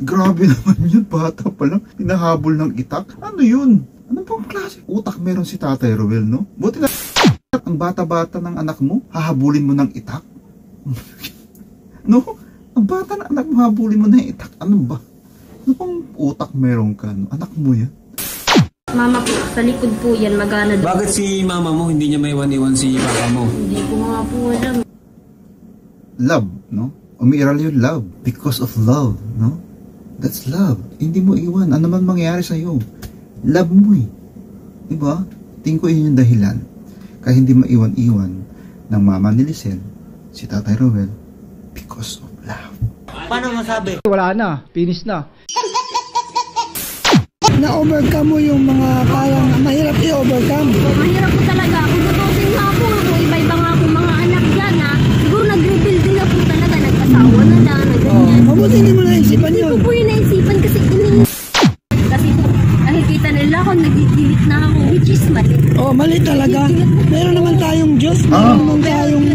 Grabe naman yun, bata pa lang, hinahabol ng itak. Ano yun? Ano pang klase utak meron si Tatay Roel, no? Buti na ang bata-bata ng anak mo, hahabulin mo ng itak? No? Ang bata ng anak mo, hahabulin mo ng itak? Ano ba? Ano pang utak meron ka? No? Anak mo yan? Mama po, sa likod po yan, magana doon. Bakit si mama mo hindi niya may iwan si papa mo? Hindi ko nga po alam. Love, no? Umiiral yung love. Because of love, no? That's love. Hindi mo iwan. Ano man mangyayari sa'yo. Love mo eh. Diba? Tingin ko yun yung dahilan. Kaya hindi maiwan-iwan ng mama ni Lisel, si Tatay Roel, because of love. Paano masabi? Wala na. Finish na. Na-overcome mo yung mga parang mahirap i-overcome. Mahirap po talaga. Kung tutusin nga po ako, iba-iba nga po mga anak dyan ha. Siguro nag-rebuild din na po talaga. Nagkasawa na lang, ganyan. Mabuti hindi mo naisipan Hindi yun. ko po yun naisipan kasi kasi po, nakikita nila ako, nag-delete na ako, which is mali. Oh, mali talaga. Meron naman tayong Diyos. Meron naman tayong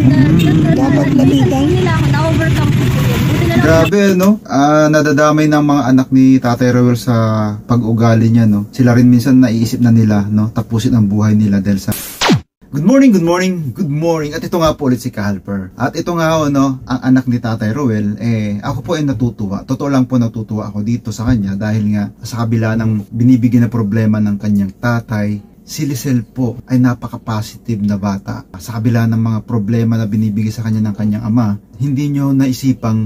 dapat lapitan. Nila ako, na-overcome po po yun. Buti na lang. Grabe, no? Nadadamay ng mga anak ni Tatay Roel sa pag-ugali niya, no? Sila rin minsan naiisip na nila, no? Tapusin ang buhay nila dahil sa... Good morning, good morning, good morning. At ito nga po ulit si Calper. At ito nga ho, no, ang anak ni Tatay Roel, ako po ay natutuwa. Totoo lang po natutuwa ako dito sa kanya dahil nga sa kabila ng binibigyan na problema ng kanyang tatay, si Lisel po ay napaka-positive na bata. Sa kabila ng mga problema na binibigay sa kanya ng kanyang ama, hindi nyo naisipang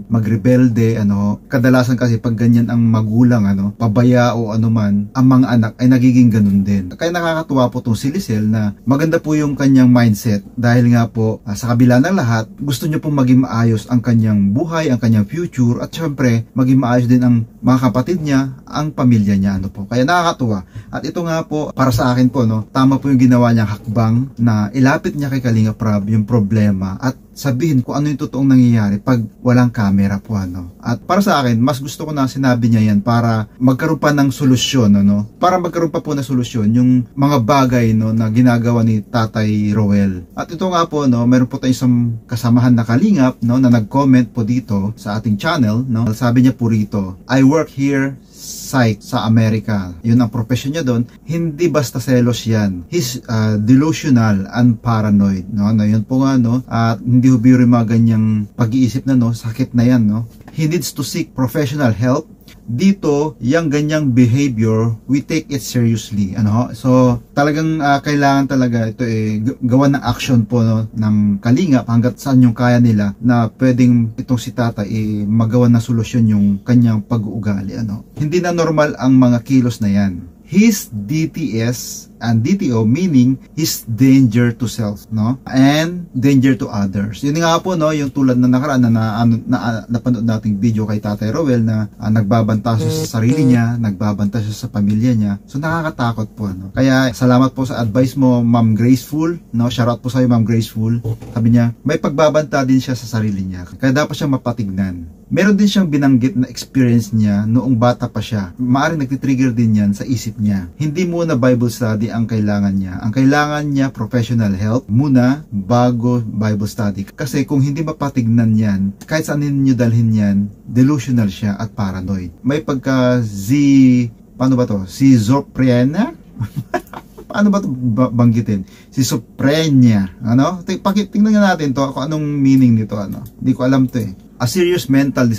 magrebelde, kadalasan kasi pag ganyan ang magulang, pabaya o anuman, ang mga anak ay nagiging ganun din. Kaya nakakatuwa po tong si Lisel na maganda po yung kanyang mindset dahil nga po sa kabila ng lahat, gusto nyo pong maging maayos ang kanyang buhay, ang kanyang future at syempre maging maayos din ang mga kapatid niya, ang pamilya niya, po. Kaya nakakatuwa. At ito nga po, para sa akin po, tama po yung ginawa niyang hakbang na ilapit niya kay Kalinga Prab yung problema at sabihin kung ano yung totoong nangyayari pag walang camera po, At para sa akin, mas gusto ko na sinabi niya yan para magkaroon pa ng solusyon, Para magkaroon pa po ng solusyon yung mga bagay, na ginagawa ni Tatay Roel. At ito nga po, meron po tayong isang kasamahan na kalingap, na nag-comment po dito sa ating channel, Sabi niya po rito, I work here sa Amerika. Yun ang profession niya doon. Hindi basta selos yan. He's delusional and paranoid. Yun po nga, At hindi hubiro yung mga ganyang pag-iisip na, sakit na yan, He needs to seek professional help. Dito, yung ganyang behavior, we take it seriously. So, talagang kailangan talaga ito gawa ng action po, ng kalingap hanggat saan yung kaya nila na pwedeng itong si Tata magawa na solusyon yung kanyang pag-uugali. Hindi na normal ang mga kilos na yan. His DTS and DTO meaning his danger to self, and danger to others. Yun nga po, yung tulad na nakaraan na napanood nating video kay Tatay Roel na nagbabanta siya sa sarili niya, nagbabanta siya sa pamilya niya. So nakakatakot po, Kaya salamat po sa advice mo, Ma'am Graceful, Shoutout po sa iyo, Ma'am Graceful. Sabi niya, may pagbabanta din siya sa sarili niya. Kaya dapat siya mapatignan. Meron din siyang binanggit na experience niya noong bata pa siya. Maaaring nagtitrigger din yan sa isip niya. Hindi muna Bible study ang kailangan niya. Ang kailangan niya professional help muna bago Bible study. Kasi kung hindi mapatignan yan, kahit saan ninyo dalhin yan, delusional siya at paranoid. May pagka paano ba to? Schizophrenia? Paano ba ito banggitin? Schizophrenia. Tingnan natin to kung anong meaning nito. Hindi ko alam to A serious mental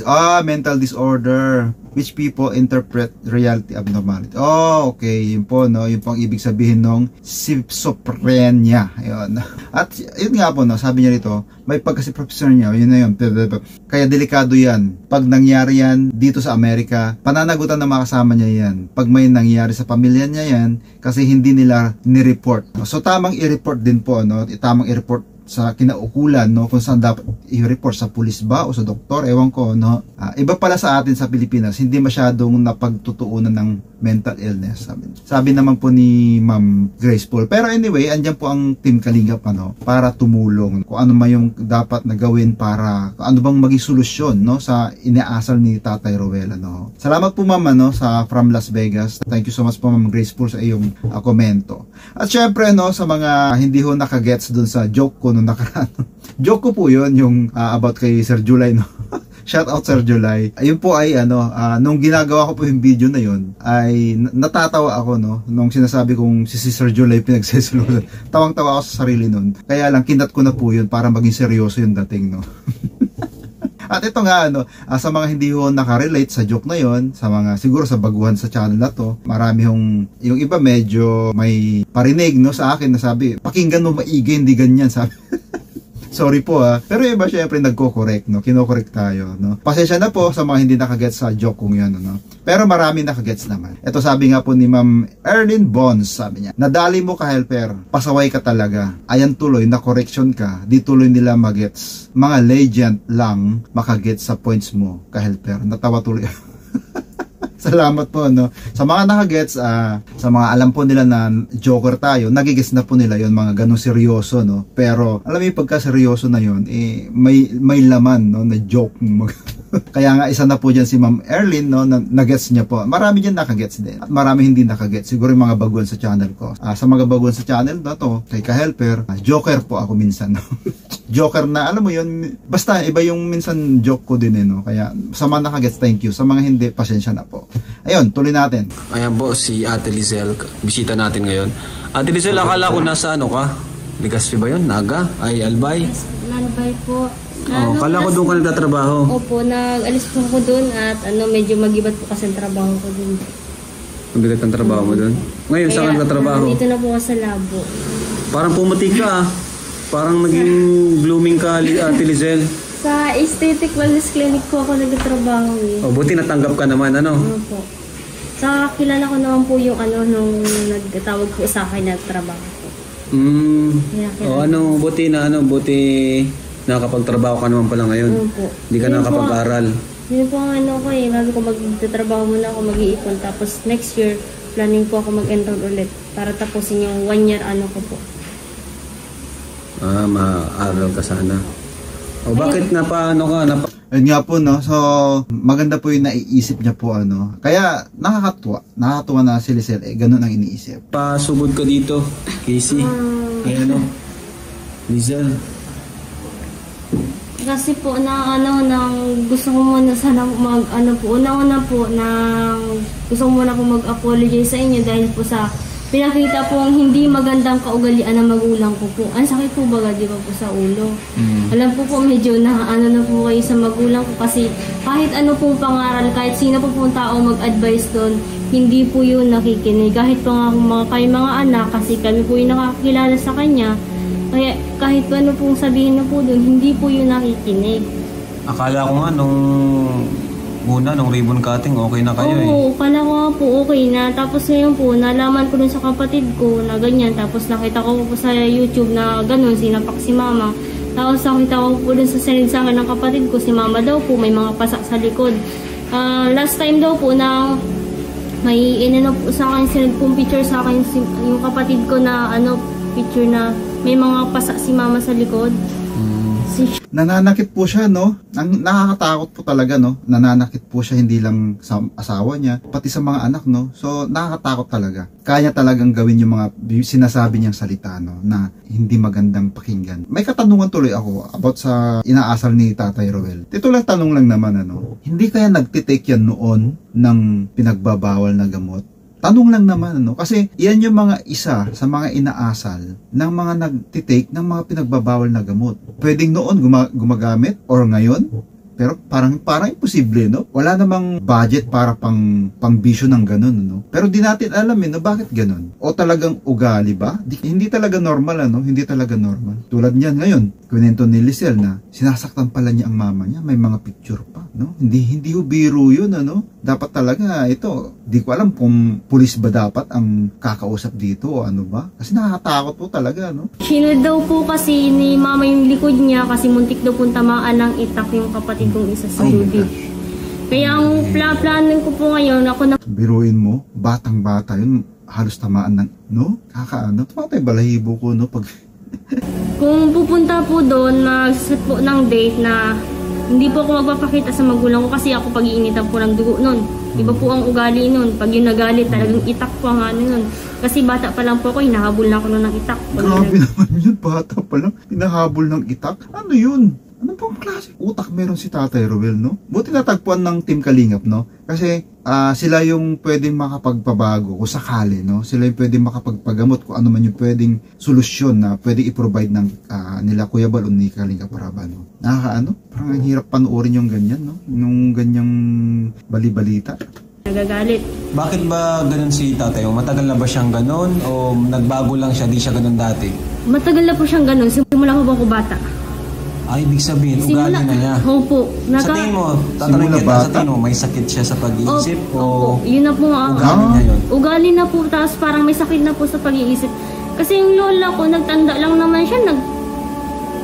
disorder which people interpret reality abnormality. Oh, okay. Yun po, Yun po ang ibig sabihin ng schizophrenia. Ayun. At yun nga po, sabi niya rito, may pagkasi professor niya, yun na yun. Kaya delikado yan. Pag nangyari yan dito sa Amerika, pananagutan ng mga kasama niya yan. Pag may nangyari sa pamilya niya yan, kasi hindi nila ni-report. So, tamang i-report din po, Tamang i-report sa kinaukulan, kung saan dapat i-report, sa pulis ba o sa doktor, ewan ko, iba pala sa atin sa Pilipinas, hindi masyadong napagtutuunan ng mental illness, sabi naman po ni Ma'am Graceful. Pero anyway, andyan po ang Team Kalingap, para tumulong kung ano man yung dapat na gawin para, ano bang maging solusyon, sa inaasal ni Tatay Roel, Salamat po, Ma'am, sa from Las Vegas. Thank you so much po, Ma'am Graceful, sa iyong komento. At syempre, sa mga hindi ho nakagets dun sa joke ko nung nakaraan. Joke ko po yun, yung about kay Sir July, Shout out Sir July. Ayun po ay nung ginagawa ko po yung video na yun, ay natatawa ako, no, nung sinasabi kong si Sir July pinagseselosan. Tawang-tawa ako sa sarili nun. Kaya lang kinat ko na po yun para maging seryoso yung dating, no. At ito nga, sa mga hindi ho nakarelate sa joke na yon, sa mga siguro sa baguhan sa channel na to, marami yung iba medyo may parinig, no, sa akin na sabi, pakinggan mo maigi, hindi ganyan, sabi. Sorry po pero iba syempre nagko-correct, no, kino-correct tayo, no. Pasensya na po sa mga hindi nakagets sa joke kong yan, no. Pero marami nakagets naman. Ito sabi nga po ni Ma'am Erlyn Bonds, sabi niya, nadali mo ka helper, pasaway ka talaga. Ayan tuloy na correction ka, di tuloy nila magets. Mga legend lang makagets sa points mo ka helper. Natawa tuloy. Salamat po, no. Sa mga nakagets, sa mga alam po nila na joker tayo, nagigets na po nila yon, mga ganong seryoso, no. Pero alam mo yung pagka seryoso na yon, may laman, no, na joke. Kaya nga isa na po dyan si Ma'am Erlyn, no, na nagets niya po. Marami dyan nakagets din. At marami hindi nakagets. Siguro yung mga baguhan sa channel ko. Sa mga baguhan sa channel na to, kay ka-helper, joker po ako minsan, no. Joker na, alam mo yun, basta iba yung minsan joke ko din, no. Kaya sa mga nakagets, thank you. Sa mga hindi, pasensya na po. Ayun, tuloy natin. Ayan po, si Ate Lizelle. Bisita natin ngayon. Ate Lizelle, akala ko nasa ano ka? Legazpi ba yun? Naga? Ay, Albay? Albay po. Kala ko doon ka nagtatrabaho. Opo, nag-alis po ako doon at medyo mag-ibat po kasi ang trabaho ko doon. Mabigat ang trabaho mo doon? Ngayon, saan ka nagtatrabaho? Dito na po ako sa labo. Parang pumuti ka. Parang naging blooming ka, Ate Lizelle. Sa aesthetic wellness clinic po ako nagtatrabaho eh. O, buti natanggap ka naman, ano? Opo. Sa kilala ko naman po yung nung nagtawag po sa akin na trabaho po. Buti nakapagtrabaho ka naman pala ngayon. Opo. Hindi ka nakapag-aral. Yun po ang ko eh. Bago ko magtatrabaho muna ako, mag-iipon. Tapos next year, planning po ako mag-enroll ulit para tapusin yung 1 year ko po. Ma-aral ka sana. O bakit napaano ka? Ayun nga po, no. So, maganda po yung naiisip niya po, Kaya, nakakatuwa na si Lizelle, ganun ang iniisip. Pasugod ka dito, Casey. Ayan, Lizelle. Kasi po, gusto ko muna sana una po, gusto ko muna po mag-apologize sa inyo dahil po sa pinakita pong hindi magandang kaugalian ng magulang ko po. Ang sakit po baga, di ba po, sa ulo. Alam po medyo na po kayo sa magulang ko kasi kahit ano pong pangaral, kahit sino po pong tao mag-advise doon, hindi po yun nakikinig. Kahit po nga kayo mga anak, kasi kami po yung nakakilala sa kanya, kaya kahit ano pong sabihin na po doon, hindi po yun nakikinig. Akala ko nga nung ribbon cutting, okay na kayo Oo, kala ko nga po okay na. Tapos ngayon po, nalaman ko dun sa kapatid ko na ganyan. Tapos nakita ko po sa YouTube na ganun, sinapak si mama. Tapos nakita ko po dun sa sinid sa akin ng kapatid ko, si mama daw po may mga pasak sa likod. Last time daw po na may po sa akin, sinid pong picture sa akin yung kapatid ko na picture na may mga pasak si mama sa likod. Nananakit po siya, no? Nakakatakot po talaga, no? Nananakit po siya hindi lang sa asawa niya, pati sa mga anak, no? So, nakakatakot talaga. Kaya talagang gawin yung mga sinasabi niyang salita, no? Na hindi magandang pakinggan. May katanungan tuloy ako about sa inaasal ni Tatay Roel. Ito lang tanong lang naman, Hindi kaya nagtitake yan noon ng pinagbabawal na gamot? Tanong lang naman, kasi yan yung mga isa sa mga inaasal ng mga nagtitake ng mga pinagbabawal na gamot. Pwedeng noon gumagamit or ngayon, pero parang imposible, no? Wala namang budget para pang bisyo ng ganun, no? Pero di natin alam, bakit ganun? O talagang ugali ba? Hindi talaga normal, Hindi talaga normal. Tulad niyan ngayon, kwento ni Lizelle na sinasaktan pala niya ang mama niya, may mga picture pa, no? Hindi biro yun, Dapat talaga ito, di ko alam kung pulis ba dapat ang kakausap dito o ano ba? Kasi nakakatakot po talaga, no? Sinod daw po kasi ni mama yung likod niya kasi muntik daw pong tamaan ng itak yung kapatid kong isa sa Judy. Kaya ang planan ko po ngayon, biruin mo, batang-bata yun, halos tamaan ng, no? Tumatay balahibo ko, no? Kung pupunta po doon, mag-set po ng date na hindi po ako magpapakita sa magulang ko kasi ako pag-iinitan po ng dugo nun. Iba po ang ugali nun. Pag yung nagalit, talagang itak po ang nun. Kasi bata pa lang po ako, hinahabol na ako nun ng itak. Grabe naman yun, bata pa lang, hinahabol ng itak? Ano yun? Ano bang klase utak meron si Tatay Ruel, no? Buti natagpuan ng Team Kalingap, no? Kasi sila yung pwedeng makapagpabago kung sakali, no? Sila yung pwedeng makapagpagamot kung ano man yung pwedeng solusyon na pwedeng i-provide ng nila Kuya Bal o ni Kalingap Rab, no? Parang ang hirap panoorin yung ganyan, no? Nung ganyang bali-balita. Nagagalit. Bakit ba ganun si tatay? O matagal na ba siyang ganun? O nagbago lang siya, di siya ganun dati? Matagal na po siyang ganun. Simula ko ba ako bata? Ay, ibig sabihin, ugali na niya. Opo. Sa tingin mo, tatanungin kita, sa tingin mo, may sakit siya sa pag-iisip? Opo. Yun na po ang ugali niya yun? Ugali na po, tapos parang may sakit na po sa pag-iisip. Kasi yung lola ko, nagtanda lang naman siya,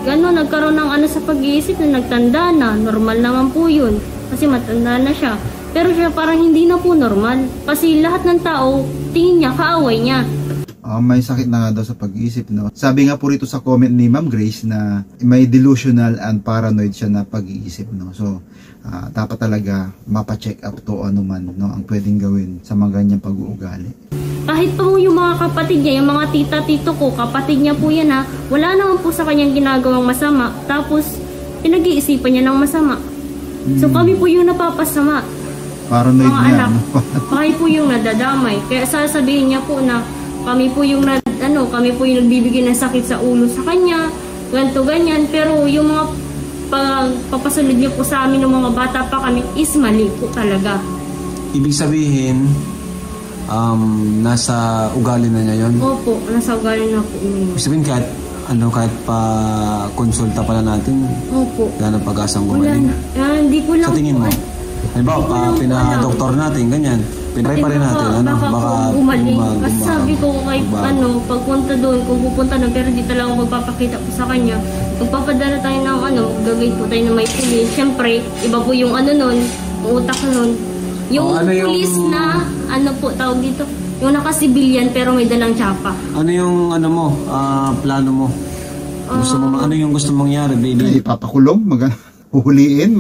nagkaroon ng ano sa pag-iisip na nagtanda na. Normal naman po yun. Kasi matanda na siya. Pero siya parang hindi na po normal. Kasi lahat ng tao, tingin niya, kaaway niya. May sakit na nga daw sa pag-iisip, no? Sabi nga po rito sa comment ni Ma'am Grace na may delusional and paranoid siya na pag-iisip, no? So, dapat talaga mapa-check up to ano man, no? Ang pwedeng gawin sa mga ganyang pag-uugali. Kahit pa po yung mga kapatid niya, yung mga tita-tito ko, kapatid niya po yan ha, wala naman po sa kanyang ginagawang masama. Tapos, pinag-iisipan niya ng masama. So, kami po yung napapasama. Paranoid mga niya, anak, no? kami po yung nadadamay. Kaya sasabihin niya po na kami po yung nagbibigay ng sakit sa ulo sa kanya, ganito ganyan. Pero yung mga papasunod niyo po sa amin ng mga bata pa kami is mali po talaga. Ibig sabihin, nasa ugali na niya yun? Opo, nasa ugali na po yun. Ibig sabihin kahit pa konsulta pala natin, opo, wala na pag-asang gumaling. Hindi ko lang sa tingin mo? Halimbawa, pina-doktor natin, ganyan. Pinray pa rin natin, baka gumaling. Kasi sabi ko kay, pagpunta doon, kung pupunta na, pero di talaga magpapakita po sa kanya. Magpapadala tayo ng gagawin po tayo na may pulis. Siyempre, iba po yung nun, utak nun. Yung pulis na, tawag dito, yung naka-civilian pero may dalang tsapa. Ano yung, plano mo? Gusto mo, ano yung gusto mong mangyari, baby? Ipapakulong, huhuliin,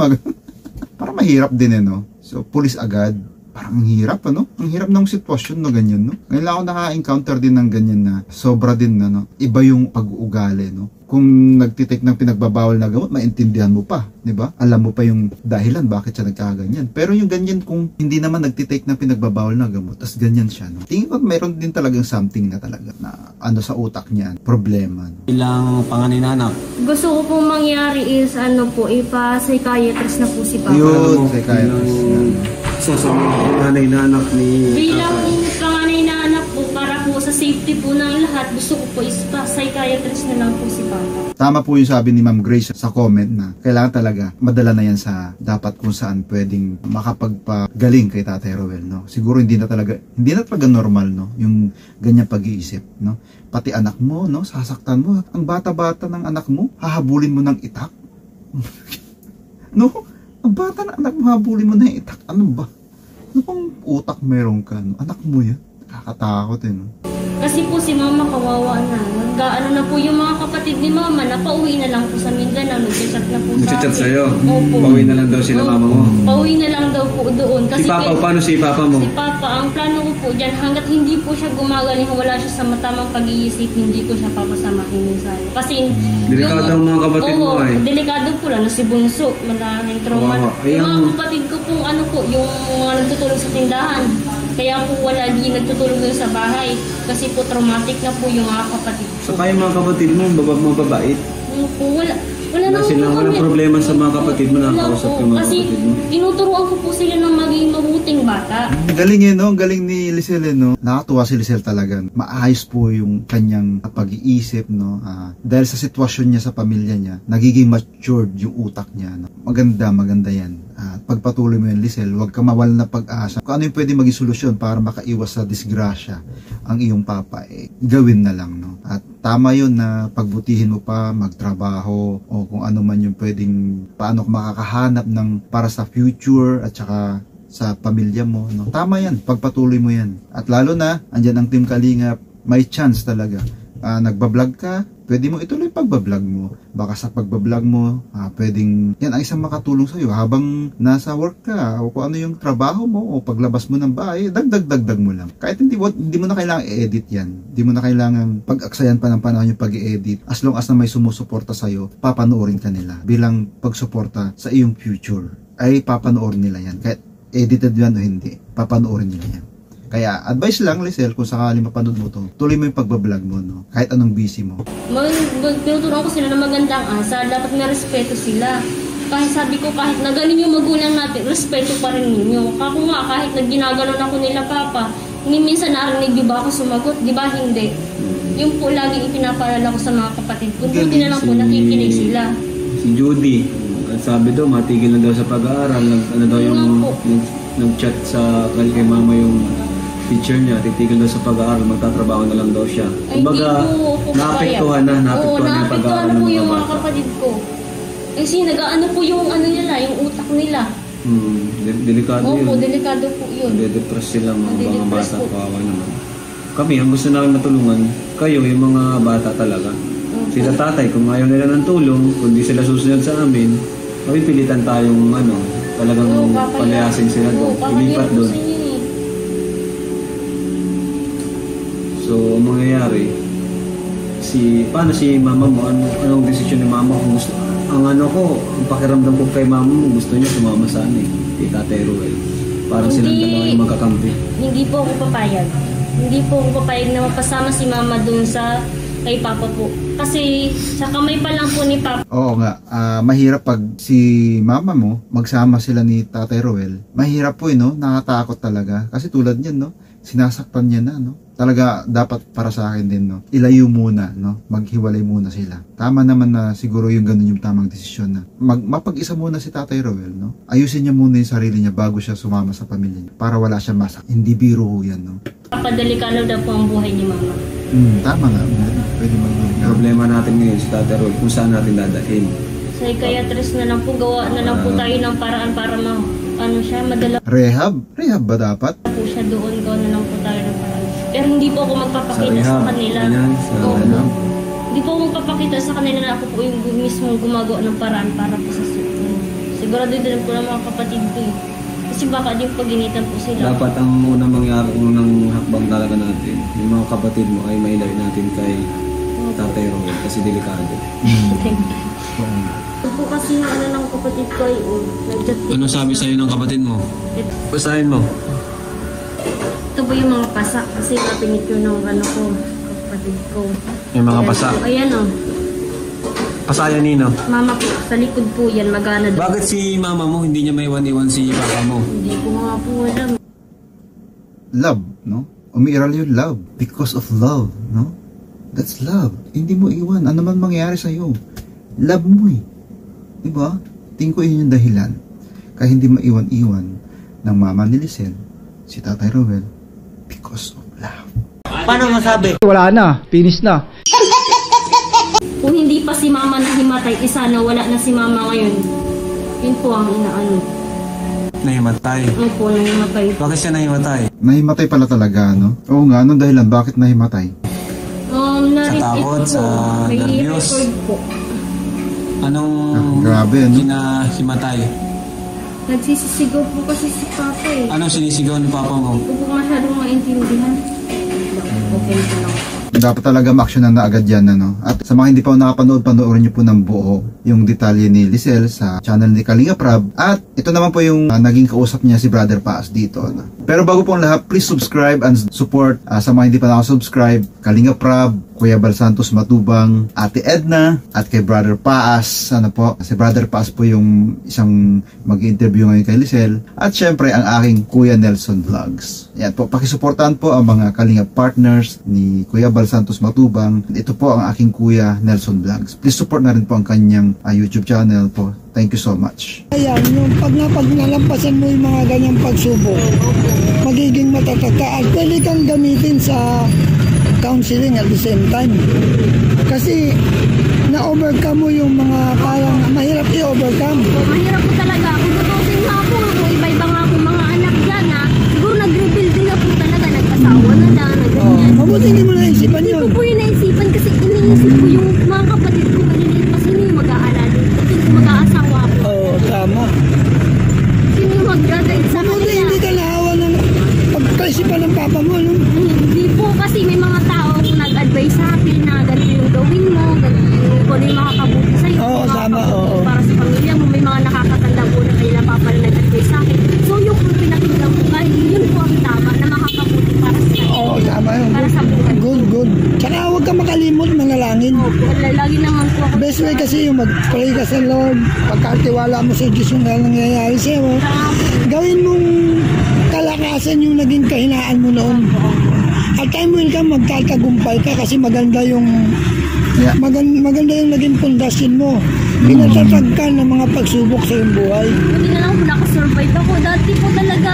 parang mahirap din, no? So, pulis agad. Parang ang hirap, ano? Ang hirap ng sitwasyon na ganyan, no? Ngayon lang ako naka-encounter din ng ganyan na sobra din, no? Iba yung pag-uugali, no? Kung nagtitake ng pinagbabawal na gamot, maintindihan mo pa, di ba? Alam mo pa yung dahilan bakit siya nagkaganyan. Pero yung ganyan, kung hindi naman nagtitake ng pinagbabawal na gamot, tas ganyan siya, no? Tingin ko meron din talagang something na talaga na sa utak niya, problema. No? Ilang panganay na anak? Gusto ko pong mangyari is, ipa-psychiatrist na po si Papa. Yun, psychiatrist. Sa panganay na anak ni bilang panganay na anak po, para po sa safety po ng lahat, gusto ko po is psychiatrist na lang po si Papa. Tama po yung sabi ni Ma'am Grace sa comment na kailangan talaga madala na yan sa dapat kung saan pwedeng makapagpagaling kay Tatay Ruel, no? Siguro hindi na talaga normal, no? Yung ganyang pag-iisip, no? Pati anak mo, no? Sasaktan mo. Ang bata-bata ng anak mo, hahabulin mo ng itak. No? Ang bata na anak mo, habulin mo na yung itak. Ano ba? Ano bang utak meron ka? No? Anak mo yan. Nakakatakot, no? Kasi po si Mama kawawa na. Nag-ano na po yung mga kapatid ni Mama, napauwi na lang po sa Mindanao. Nag-chat na po sa akin. Nag-chat sa'yo? Opo. Pauwi na lang daw sila mama mo? Pauwi na lang daw po doon. Kasi si Papa, paano si Papa mo? Si Papa, ang plano ko po dyan, hanggat hindi po siya gumagaling, wala siya sa matamang pag-iisip, hindi ko siya papasamahin minsan. Kasi delikado ang mga kapatid mo ay. Delikado po lang, si Bunso, maraming trauma. Yung mga kapatid ko po, yung mga nagtutulog sa tindahan. Kaya po wala din nagtutulog doon sa bahay. Kasi po traumatic na po yung mga kapatid ko. So kayo mga kapatid mo, mababait? Wala na walang problema sa mga kapatid mo, nakakausap yung mga kapatid mo. Kasi tinuturuan ko po sila ng maging mabuting bata. Galing no? Galing ni Lisel, no? Nakatuwa si Lisel talaga. Maayos po yung kanyang pag-iisip, no? Dahil sa sitwasyon niya sa pamilya niya, nagiging matured yung utak niya, no? Maganda yan. Pagpatuloy mo yan, Lisel, huwag ka mawala na pag-asa. Kung ano yung pwede maging solusyon para makaiwas sa disgrasya ang iyong papa, gawin na lang, no? At tama yun na pagbutihin mo pa, magtrabaho, o kung ano man yung pwedeng, paano ka makakahanap ng para sa future at saka sa pamilya mo, no? Tama yan, pagpatuloy mo yan. At lalo na, andyan ang Team Kalingap, may chance talaga nagbablog ka, pwede mo ituloy pagbablog mo. Baka sa pagbablog mo, pwedeng yan ang isang makatulong sa iyo habang nasa work ka o kung ano yung trabaho mo o paglabas mo ng bahay, dagdag mo lang. Kahit hindi mo na kailangan i-edit yan. Hindi mo na kailangan pag-aksayan pa ng panahon yung pag-i-edit. As long as na may sumusuporta sa iyo, papanoorin ka nila bilang pagsuporta sa iyong future. Ay papanoorin nila yan. Kahit edited yan o hindi, papanoorin nila yan. Kaya advice lang, Lisel, kung sakali mapanood mo to, tuloy mo yung pagbablog mo, no? Kahit anong busy mo. Tinuturuan ko sila ng magandang asa, dapat may respeto sila. Kahit sabi ko, kahit na ganun yung magulang natin, respeto pa rin ninyo. Kako nga, kahit nagginaganon ako nila, Papa, minsan narinig di ba ako sumagot, di ba hindi? Yung po lagi ipinapaalala ko sa mga kapatid ko, buti na lang po nakikinig sila. Si Judy, sabi daw, matigil na daw sa pag-aaral, nag-chat sa kay mama yung teacher niya, titigil daw sa pag-aaral, magtatrabaho na lang daw siya. Kumbaga, naapektuhan na yung pag-aaral na po ng yung mga mga kapatid ko. Kasi nag-ano po yung ano nila, yung utak nila. Delikado yun. Opo, delikado po yun. Nade-depress sila mga bata, kawawa naman. Kami, ang gusto namin matulungan, kayo, yung mga bata talaga. Sila tatay, kung ayaw nila ng tulong, kung di sila susunod sa amin, pilitan tayong talagang palayasin sila doon, ilipat doon. So, ang mangyayari, paano si mama mo, anong desisyon ni mama kung gusto? Ang pakiramdam ko kay mama mo, gusto niya sumama sa kay Tatay Ruel. Parang silang dalawa yung magkakampi. Hindi po ako papayag na mapasama si mama dun kay Papa po. Kasi sa kamay pa lang po ni Papa. Oo nga, mahirap pag si mama mo, magsama sila ni Tatay Ruel. Mahirap po no? Nakatakot talaga. Kasi tulad niyan, no? Sinasaktan niya na, no? Talaga dapat para sa akin din, no? Ilayo muna, no? Maghiwalay muna sila. Tama naman na siguro yung ganun yung tamang desisyon na mapag-isa muna si Tatay Ruel, no? Ayusin niya muna yung sarili niya bago siya sumama sa pamilya niya para wala siya masak. Hindi biro yan, no? Papadelikado daw po ang buhay ni mama. Tama nga. Pwede problema natin ngayon si Tatay Ruel, kung saan natin dadalhin. Psychiatrist na lang po, gawa na lang po tayo ng paraan para madala Rehab ba dapat? po siya doon, gawa na lang po tayo ng paraan. Pero hindi po ako magpapakita sa kanila. Hindi po ako magpapakita sa kanila na ako po yung mismo gumagawa ng paraan para po sa susunod. Sigurado din po ng mga kapatid ko eh. Kasi baka din paginitan po sila. Dapat ang unang hakbang talaga natin, yung mga kapatid mo ay mailagay natin kay Tatay Ruel kasi delikado. Ito po kasi yung ng kapatid ko ay ano sabi sa'yo ng kapatid mo? Basahin mo. Ito po yung mga pasak kasi napinit yun ng kapatid ko. Yung mga pasak? Ayan o. Pasayan nino? Mama po, sa likod po yan, magana doon. Bakit si mama mo hindi niya may iwan-iwan si papa mo? Hindi ko nga po alam. Love, no? Umiiral yung love. Because of love, no? That's love. Hindi mo iwan. Ano man mangyari sa'yo. Love mo eh. Diba? Tingin ko yun yung dahilan. Kaya hindi maiwan-iwan ng mama ni Lisel, si Tatay Ruel, because of love. Paano masabi? Wala na. Finish na. Kung hindi pa si mama nahimatay, sana wala na si mama ngayon. Yun po ang inaano. Nahimatay? Opo, nahimatay. Bakit siya nahimatay? Nahimatay pala talaga, no? Oo nga, anong dahilan? Bakit nahimatay? Sa takot, sa nervyos? Po. Anong grabe, no? Kinahimatay? Nagsisisigaw po kasi si Papa eh. Anong sinisigaw ni Papa mo? Hindi po masyadong maintindihan. Okay po lang. Dapat talaga ma-actionan na agad yan, ano? At sa mga hindi pa nakapanood, panoorin niyo po ng buo yung detalye ni Lisel sa channel ni Kalinga Prab. At ito naman po yung naging kausap niya si Brother Paas dito, ano? Pero bago pong lahat, please subscribe and support sa mga hindi pa nakasubscribe, Kalinga Prab, Kuya Bal Santos Matubang, Ate Edna, at kay Brother Paas. Ano po? Si Brother Paas po yung isang mag-interview ngayon kay Lisel. At syempre, ang aking Kuya Nelson Vlogs. Yan po, pakisuportahan po ang mga Kalinga partners ni Kuya Bal Santos Matubang. Ito po ang aking Kuya Nelson Vlogs. Please support na rin po ang kanyang YouTube channel po. Thank you so much. Ayan, yung pag nalampasan mo yung mga ganyang pagsubok, magiging matatag ka at pwede kang gamitin sa counseling at the same time. Kasi na-overcome mo yung mga parang mahirap i-overcome. Mahirap po talaga. Kung tutusin nga po, iba-iba nga po mga anak dyan ha. Siguro nag-rebuild din na po talaga. Nagkasawa na lang, na ganyan. Mabuti hindi mo naisipan yun. Hindi ko po yung naisipan kasi papa mo, no? Hindi po, kasi may mga tao nag-advise sa akin na ganito yung gawin mo, ganito yung makakabuti sa'yo. Oo, tama, oo. Para sa pamilya mo, may mga nakakatanda po na kayo na papa na nag-advise sa akin. So yung po pinakita mo, kahit yun po ang tama na makakabuti para sa akin. Oo, tama yun. Para sa buhay. Good. Tsaka huwag ka makalimot manalangin. Opo, lagi naman po ako. Best way kasi yung mag-pray ka sa Lord, pagkatiwala mo sa Diyos yung nangyayari sa'yo, gawin mong kalakasan yung naging kahinaan mo noon. At time will come, magkakagumpay ka kasi maganda yung maganda yung naging pundasyon mo. Pinatatag ka ng mga pagsubok sa iyong buhay. Buti na lang po nakasurvive ako. Dati po talaga,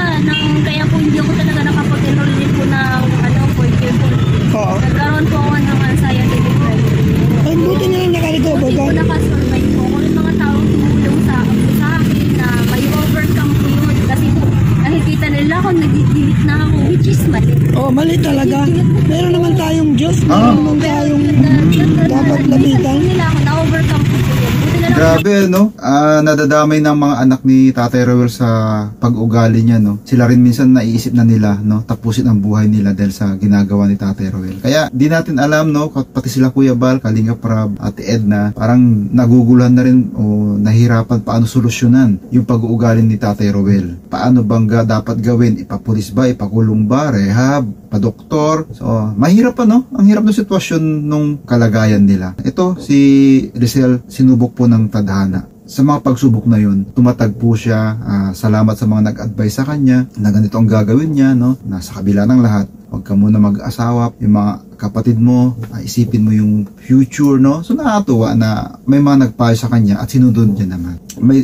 kaya po hindi ako talaga nakapag-enroll din po ng 4 year po. Oo. Nagkaroon po ako ng anxiety depression. Ay, buti na lang nakarecover Buti ka. po nakasurvive po. Kung yung mga taong tumulong sa akin na may overcome po yun. Kasi po, nakikita nila ako, nagigilit na ako, which is mali. Oh, mali talaga. Meron naman tayong Diyos, meron naman tayong dapat lapitan. Nila ako, na-overcome po po yun. Buti na lang. Grabe, no? Nadadamay ng mga anak ni Tatay Roel sa pag-ugali niya, no? Sila rin minsan naiisip na nila, no? Tapusin ang buhay nila dahil sa ginagawa ni Tatay Roel. Kaya di natin alam, no? Pati sila Kuya Bal, Kalinga Prab, Ate Edna, parang naguguluhan na rin o nahirapan paano solusyonan yung pag-uugali ni Tatay Roel. Paano bang dapat gawin? Ipapulis ba? Ipakulong ba? Rehab? Pa-doktor? So, mahirap pa, no? Ang hirap ng sitwasyon nung kalagayan nila. Ito, si Rizal, sinubok po ng tadhana. Sa mga pagsubok na yun, tumatag po siya. Salamat sa mga nag-advise sa kanya na ganito ang gagawin niya, no? Nasa kabila ng lahat, huwag ka muna mag-asawa. Yung mga kapatid mo, isipin mo yung future, no? So nakakatuwa na may mga nagpayo sa kanya at sinunod niya naman.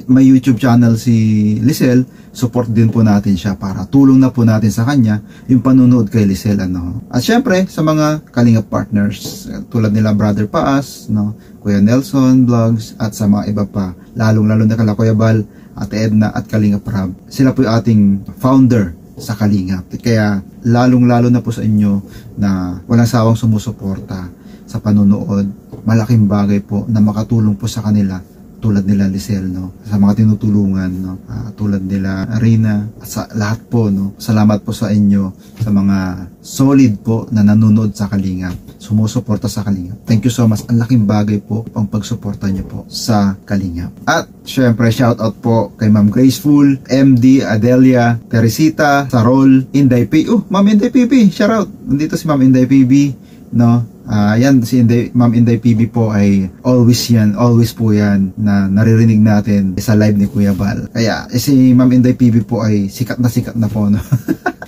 May YouTube channel si Lisel, support din po natin siya para tulong na po natin sa kanya yung panunood kay Lisel, ano? At syempre, sa mga Kalinga partners, tulad nila Brother Paas, no? Kuya Nelson Vlogs, at sa mga iba pa, lalong-lalo na kala Kuya Bal, Ate Edna at Kalinga Prab. Sila po yung ating founder sa Kalinga. Kaya lalong-lalo na po sa inyo na walang sawang sumusuporta sa panunood. Malaking bagay po na makatulong po sa kanila tulad nila Lisel, no? Sa mga tinutulungan, no? Tulad nila Rina at sa lahat po, no? Salamat po sa inyo sa mga solid po na nanonood sa Kalinga, sumusuporta sa Kalinga. Thank you so much. Ang laking bagay po ang pagsuporta niyo po sa Kalinga. At syempre shout out po kay Ma'am Graceful, MD, Adelia, Teresita, Sarol, Inday P. Ma'am Inday PB, shout out. Nandito si Ma'am Inday PB, no? Yan, si Ma'am Inday PB po ay always po yan na naririnig natin sa live ni Kuya Bal. Kaya si Ma'am Inday PB po ay sikat na po, no?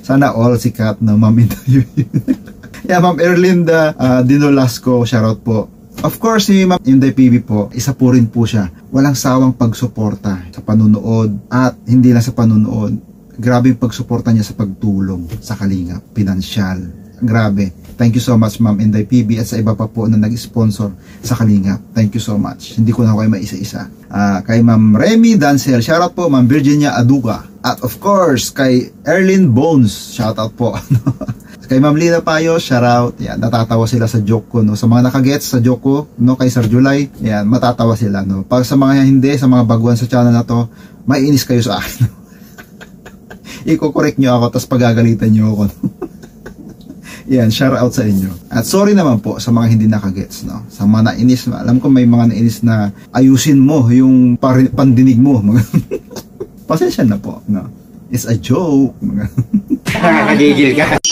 Sana all sikat, no, Ma'am Inday PB. Yeah, Ma'am Erlinda Dinolasco, shoutout po. Of course, si Ma'am Inday PB po, isa po rin po siya. Walang sawang pagsuporta sa panunood at hindi lang sa panunood. Grabe yung pagsuporta niya sa pagtulong sa Kalinga, pinansyal. Grabe. Thank you so much, Ma'am Inday PB, at sa iba pa po na nag-sponsor sa Kalinga. Thank you so much. Hindi ko na kayo maisa-isa. Kay Ma'am Remy Dancel, shoutout po. Ma'am Virginia Aduga. At of course, kay Erlyn Bones, shoutout po. Kay Ma'am Lina Payo, shoutout. Yan, natatawa sila sa joke ko, no? Sa mga nakagets sa joke ko, no? Kay Sir July, yan, matatawa sila, no? Pag sa mga hindi, sa mga baguhan sa channel na to, maiinis kayo sa akin. Iko-correct nyo ako, tapos pagagalitan nyo ako, no? Yan, shout out sa inyo. At sorry naman po sa mga hindi nakagets, no? Sa mga nainis, alam ko may mga nainis na ayusin mo yung pandinig mo. Pasensya na po, no? It's a joke. Nakakagigil ka.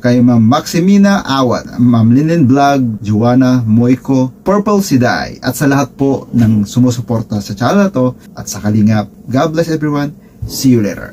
Kay Ma'am Maximina Awad, Ma'am Linen Vlog, Joanna Moico, Purple Siday, at sa lahat po ng sumusuporta sa channel na to at sa Kalingap. God bless everyone. See you later.